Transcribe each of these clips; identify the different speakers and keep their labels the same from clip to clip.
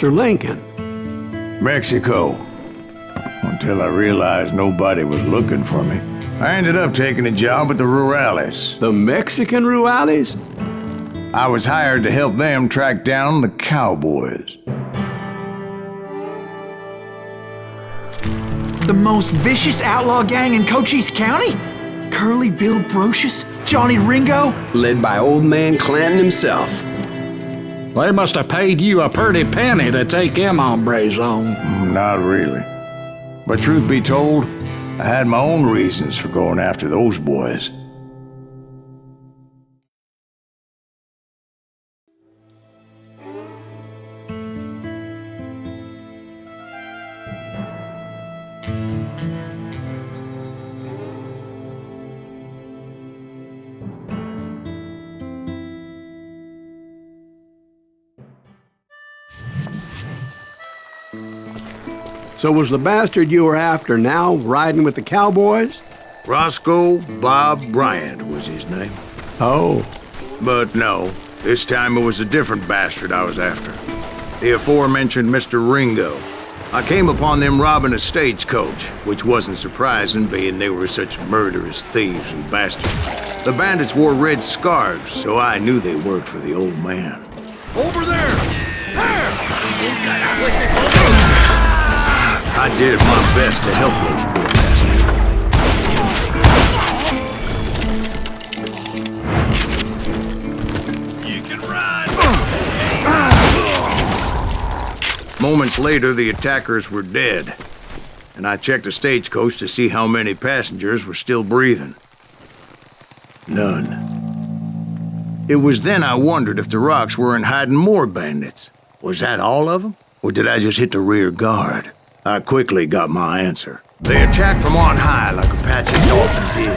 Speaker 1: Mr. Lincoln?
Speaker 2: Mexico. Until I realized nobody was looking for me. I ended up taking a job at the Rurales.
Speaker 1: The Mexican Rurales?
Speaker 2: I was hired to help them track down the cowboys.
Speaker 3: The most vicious outlaw gang in Cochise County? Curly Bill Brocious? Johnny Ringo?
Speaker 1: Led by old man Clanton himself.
Speaker 4: They must have paid you a pretty penny to take them hombres on.
Speaker 2: Not really. But truth be told, I had my own reasons for going after those boys.
Speaker 1: So was the bastard you were after now riding with the cowboys?
Speaker 2: Roscoe Bob Bryant was his name.
Speaker 1: Oh.
Speaker 2: But no, this time it was a different bastard I was after. The aforementioned Mr. Ringo. I came upon them robbing a stagecoach, which wasn't surprising, being they were such murderous thieves and bastards. The bandits wore red scarves, so I knew they worked for the old man.
Speaker 5: Over there! There!
Speaker 2: I did my best to help those poor bastards.
Speaker 5: You can run!
Speaker 2: Moments later, the attackers were dead, and I checked the stagecoach to see how many passengers were still breathing. None. It was then I wondered if the rocks weren't hiding more bandits. Was that all of them? Or did I just hit the rear guard? I quickly got my answer. They attacked from on high like Apaches often did.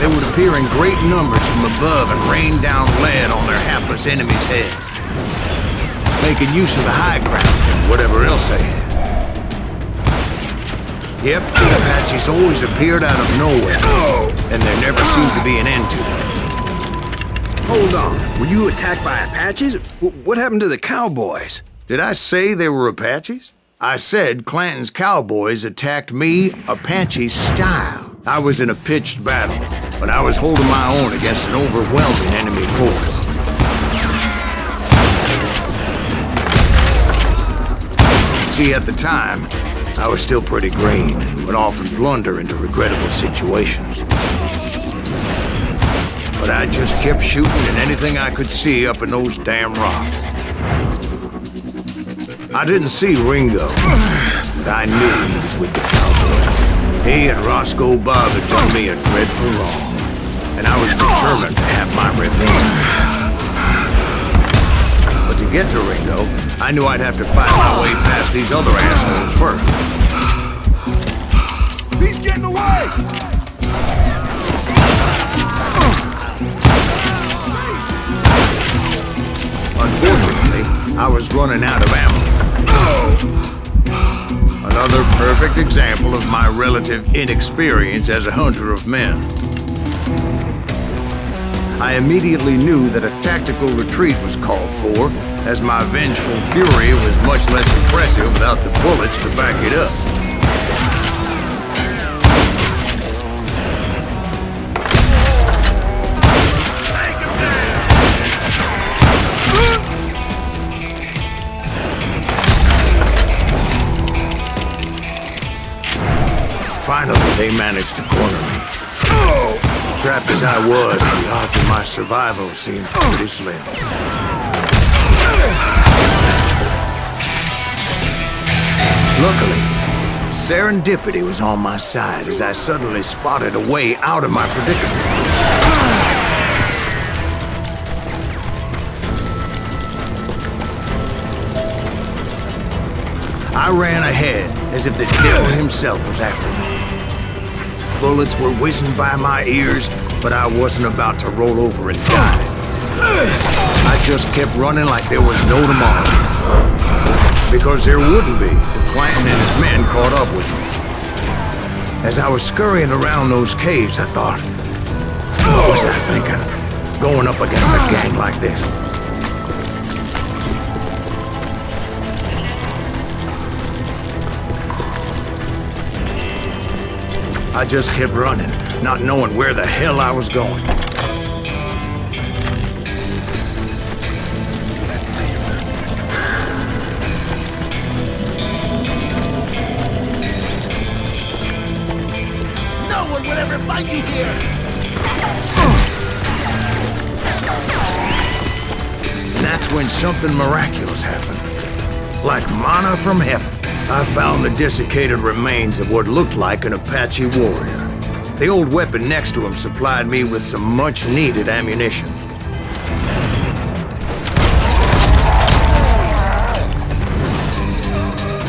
Speaker 2: They would appear in great numbers from above and rain down lead on their hapless enemies' heads, making use of the high ground and whatever else they had. Yep, the Apaches always appeared out of nowhere, and there never seemed to be an end to them.
Speaker 1: Hold on. Were you attacked by Apaches? What happened to the cowboys?
Speaker 2: Did I say they were Apaches? I said Clanton's cowboys attacked me Apache style. I was in a pitched battle, but I was holding my own against an overwhelming enemy force. See, at the time, I was still pretty green and would often blunder into regrettable situations. But I just kept shooting at anything I could see up in those damn rocks. I didn't see Ringo, but I knew he was with the cowboys. He and Roscoe Bob had done me a dreadful wrong, and I was determined to have my revenge. But to get to Ringo, I knew I'd have to fight my way past these other assholes first.
Speaker 5: He's getting away!
Speaker 2: Unfortunately, I was running out of ammo. Another perfect example of my relative inexperience as a hunter of men. I immediately knew that a tactical retreat was called for, as my vengeful fury was much less impressive without the bullets to back it up. Finally, they managed to corner me. Trapped as I was, the odds of my survival seemed pretty slim. Luckily, serendipity was on my side as I suddenly spotted a way out of my predicament. I ran ahead as if the devil himself was after me. Bullets were whizzing by my ears, but I wasn't about to roll over and die. I just kept running like there was no tomorrow. Because there wouldn't be if Clanton and his men caught up with me. As I was scurrying around those caves, I thought, what was I thinking? going up against a gang like this. I just kept running, not knowing where the hell I was going.
Speaker 5: No one will ever fight you here!
Speaker 2: And that's when something miraculous happened. Like manna from heaven. I found the desiccated remains of what looked like an Apache warrior. The old weapon next to him supplied me with some much-needed ammunition.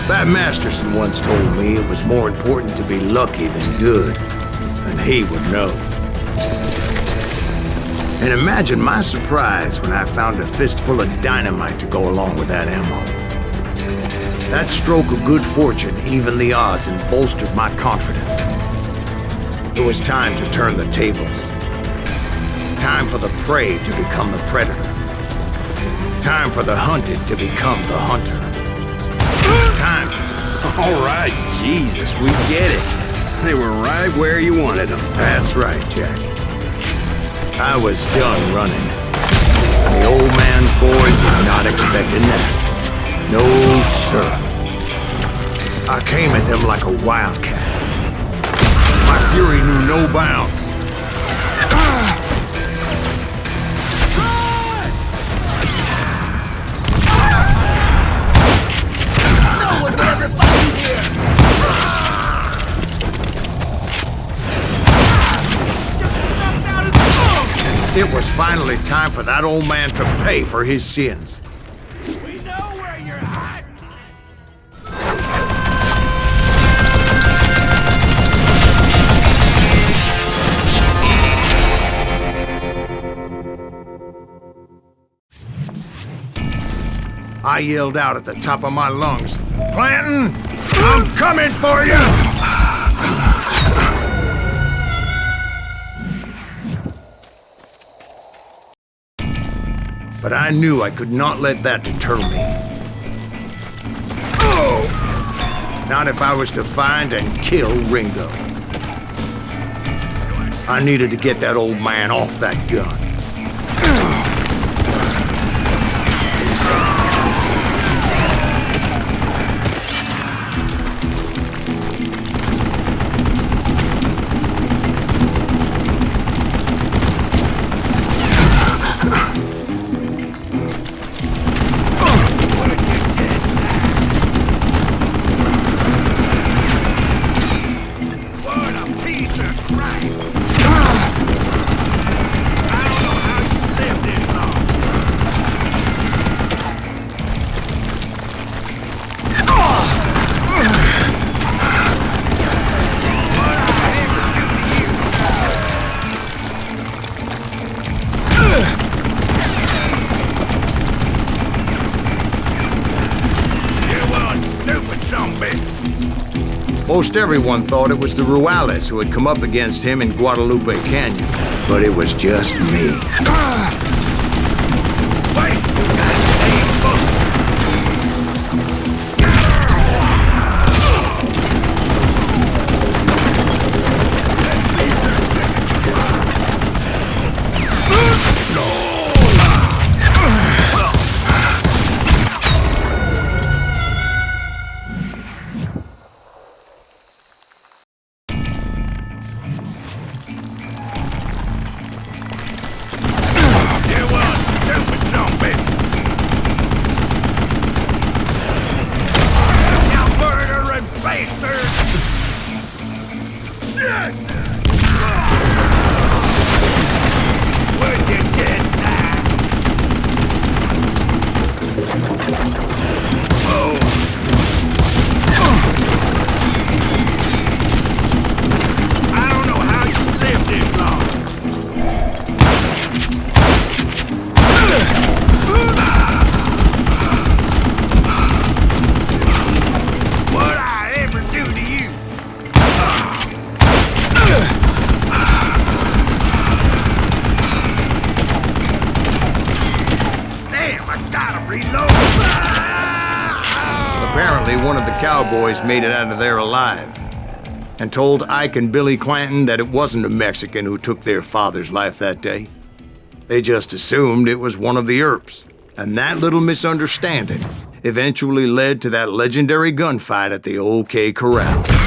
Speaker 2: Bat Masterson once told me it was more important to be lucky than good, and he would know. And imagine my surprise when I found a fistful of dynamite to go along with that ammo. That stroke of good fortune evened the odds and bolstered my confidence. It was time to turn the tables. Time for the prey to become the predator. Time for the hunted to become the hunter. Time.
Speaker 1: All right, Jesus, we get it. They were right where you wanted them.
Speaker 2: That's right, Jack. I was done running. And the old man's boys were not expecting that. No, sir. I came at them like a wildcat. My fury knew no bounds.
Speaker 5: No one will ever fight you here! Just knocked out his arm!
Speaker 2: It was finally time for that old man to pay for his sins.
Speaker 5: We know where you're at!
Speaker 2: I yelled out at the top of my lungs, "Clanton, I'm coming for you!" But I knew I could not let that deter me. Not if I was to find and kill Ringo. I needed to get that old man off that gun. Most everyone thought it was the Ruales who had come up against him in Guadalupe Canyon, but it was just me. Reload! Apparently, one of the cowboys made it out of there alive and told Ike and Billy Clanton that it wasn't a Mexican who took their father's life that day. They just assumed it was one of the Earps. And that little misunderstanding eventually led to that legendary gunfight at the OK Corral.